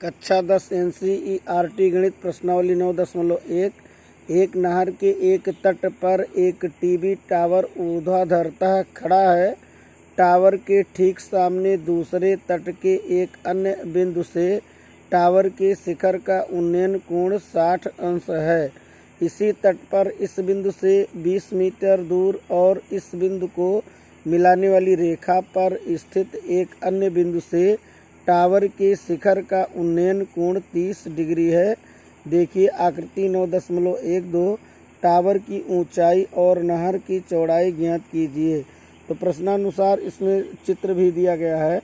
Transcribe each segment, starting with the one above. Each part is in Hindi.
कक्षा 10 NCERT गणित प्रश्नावली 9.1। एक नहर के एक तट पर एक टीवी टावर ऊर्ध्वाधरतः खड़ा है। टावर के ठीक सामने दूसरे तट के एक अन्य बिंदु से टावर के शिखर का उन्नयन कोण 60 अंश है। इसी तट पर इस बिंदु से 20 मीटर दूर और इस बिंदु को मिलाने वाली रेखा पर स्थित एक अन्य बिंदु से टावर के शिखर का उन्नयन कोण 30 डिग्री है। देखिए आकृति 9.12। टावर की ऊंचाई और नहर की चौड़ाई ज्ञात कीजिए। तो प्रश्नानुसार इसमें चित्र भी दिया गया है।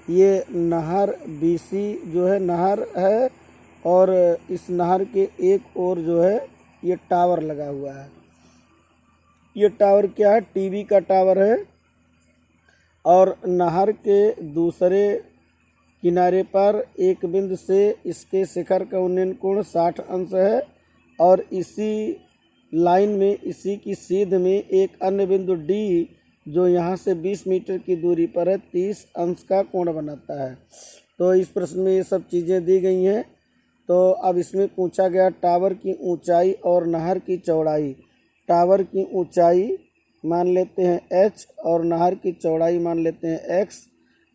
ये नहर BC जो है नहर है और इस नहर के एक ओर जो है ये टावर लगा हुआ है। ये टावर क्या है? टीवी का टावर है। और नहर के दूसरे किनारे पर एक बिंदु से इसके शिखर का उन्नयन कोण 60 अंश है और इसी लाइन में इसी की सीध में एक अन्य बिंदु D जो यहाँ से 20 मीटर की दूरी पर है 30 अंश का कोण बनाता है। तो इस प्रश्न में ये सब चीज़ें दी गई हैं। तो अब इसमें पूछा गया टावर की ऊंचाई और नहर की चौड़ाई। टावर की ऊंचाई मान लेते हैं h और नहर की चौड़ाई मान लेते हैं x।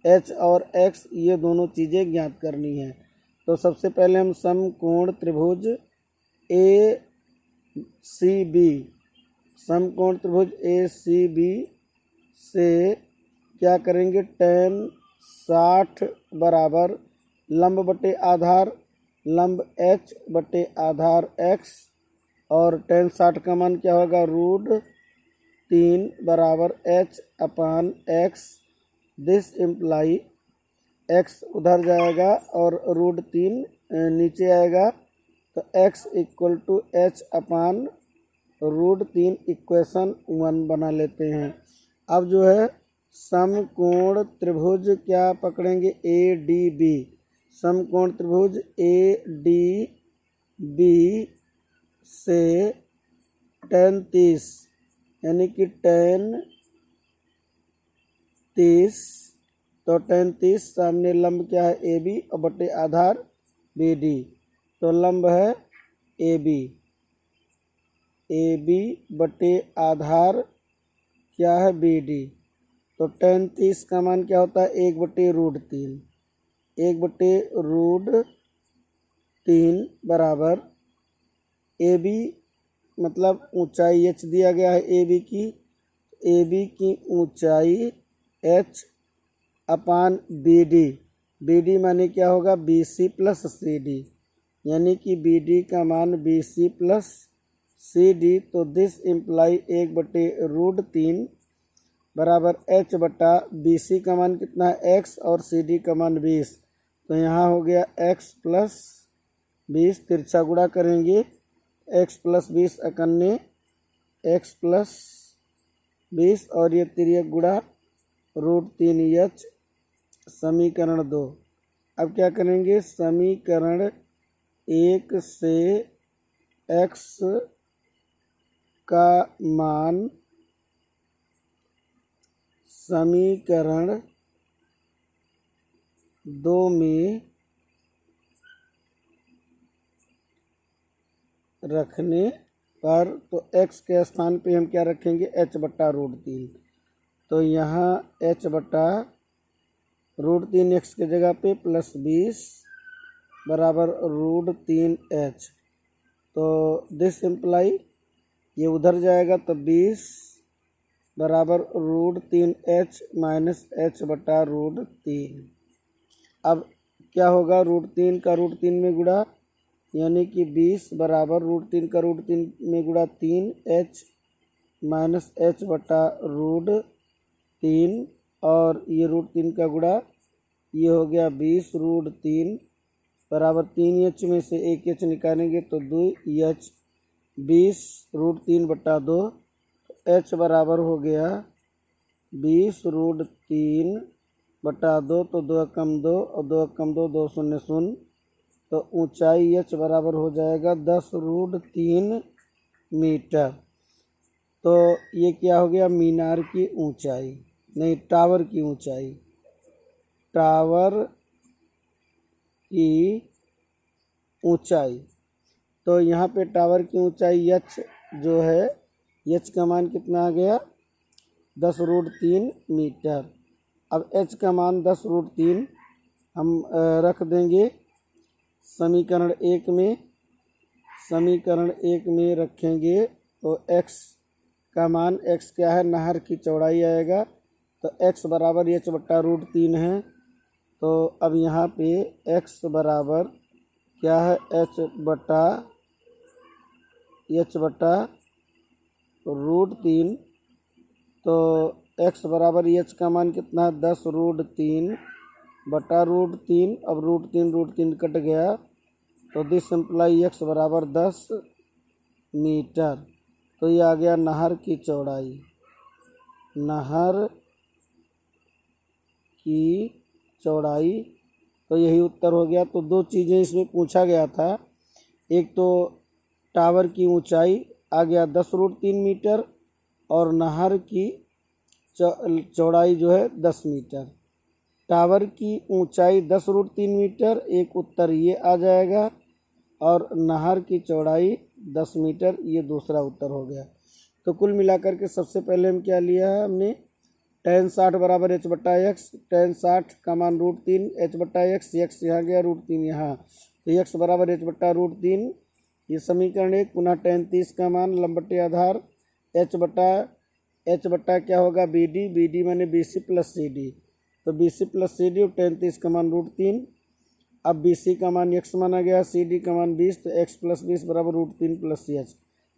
h और x ये दोनों चीज़ें ज्ञात करनी है। तो सबसे पहले हम समकोण त्रिभुज ACB से क्या करेंगे? tan 60 बराबर लंब बटे आधार लंब h बटे आधार x और tan 60 का मान क्या होगा? √3 बराबर h upon x। This imply x उधर जाएगा और √3 नीचे आएगा तो x इक्वल टू h अपान √3 इक्वेशन 1 बना लेते हैं। अब जो है समकोण त्रिभुज क्या पकड़ेंगे? ADB। समकोण त्रिभुज ADB से tan 30 यानी कि tan 30 तो tan 30 सामने लंब क्या है? AB और बटे आधार BD। तो लंब है AB बटे आधार क्या है? BD। तो tan 30 का मान क्या होता है? 1/√3। 1/√3 बराबर AB मतलब ऊंचाई h दिया गया है AB की ऊंचाई h अपान BD माने क्या होगा? BC प्लस CD यानी कि BD का मान BC प्लस CD। तो दिस इम्प्लाई 1/√3 बराबर h बटा BC का मान कितना है? x और CD का मान 20। तो यहाँ हो गया x प्लस 20 तिरछा गुणा करेंगे x प्लस 20 इकन्ने x प्लस 20 और ये तिर्यक गुणा √3h समीकरण 2। अब क्या करेंगे? समीकरण 1 से x का मान समीकरण 2 में रखने पर तो x के स्थान पे हम क्या रखेंगे? h बटा √3। तो यहाँ h बटा √3 x के जगह पे प्लस 20 बराबर √3h। तो दिस इम्प्लाई ये उधर जाएगा तो 20 बराबर √3h माइनस h बटा √3। अब क्या होगा? √3 का √3 में गुणा यानी कि 20 बराबर √3 का √3 में गुणा 3h माइनस h बटा √3 और ये √3 का गुणा ये हो गया 20 √3 बराबर 3h में से 1h निकालेंगे तो 2h 20 √3 बटा 2 h बराबर हो गया 20 √3 बटा 2 तो 2 कम 2 और 2 कम 2 2 0 0। तो ऊंचाई h बराबर हो जाएगा 10 √3 मीटर। तो ये क्या हो गया? मीनार की ऊंचाई नहीं टावर की ऊंचाई। टावर की ऊंचाई। तो यहाँ पे टावर की ऊंचाई एच जो है, एच का मान कितना आ गया 10√3 मीटर। अब एच का मान 10√3 हम रख देंगे समीकरण एक में। समीकरण एक में रखेंगे तो x का मान, x क्या है, नहर की चौड़ाई आएगा। तो x बराबर h/√3 है। तो अब यहाँ पे x बराबर क्या है, h/√3। तो x बराबर h का मान कितना है 10√3/√3। अब √3 कट गया तो दिस सिंप्लाई x बराबर 10 मीटर। तो ये आ गया नहर की चौड़ाई। नहर की चौड़ाई, तो यही उत्तर हो गया। तो दो चीज़ें इसमें पूछा गया था, एक तो टावर की ऊंचाई आ गया 10√3 मीटर और नहर की चौड़ाई जो है 10 मीटर। टावर की ऊंचाई 10√3 मीटर, एक उत्तर ये आ जाएगा, और नहर की चौड़ाई 10 मीटर, ये दूसरा उत्तर हो गया। तो कुल मिलाकर के सबसे पहले हम क्या लिया है, हमने tan 60 बराबर h/x। tan 60 का मान √3 h/x, x यहाँ गया, √3 यहाँ, तो x बराबर h/√3। ये समीकरण एक। पुनः tan 30 का मान लंबटे आधार h क्या होगा BD माने BC प्लस CD। तो BC प्लस CD और tan 30 का मान √3। अब BC का मान x माना गया, CD का मान 20, तो x प्लस 20 बराबर √3 प्लस h।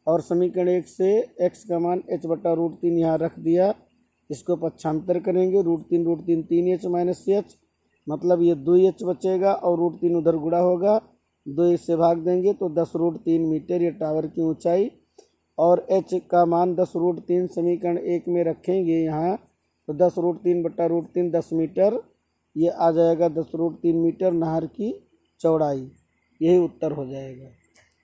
और समीकरण एक से x का मान h/√3 यहाँ रख दिया। इसको पक्षांतर करेंगे, √3 3h माइनस h, मतलब ये 2h बचेगा और √3 उधर गुणा होगा, 2 इससे भाग देंगे तो 10√3 मीटर ये टावर की ऊंचाई। और h का मान 10√3 समीकरण एक में रखेंगे यहाँ, तो 10√3/√3 10 मीटर, ये आ जाएगा 10√3 मीटर नहर की चौड़ाई। यही उत्तर हो जाएगा।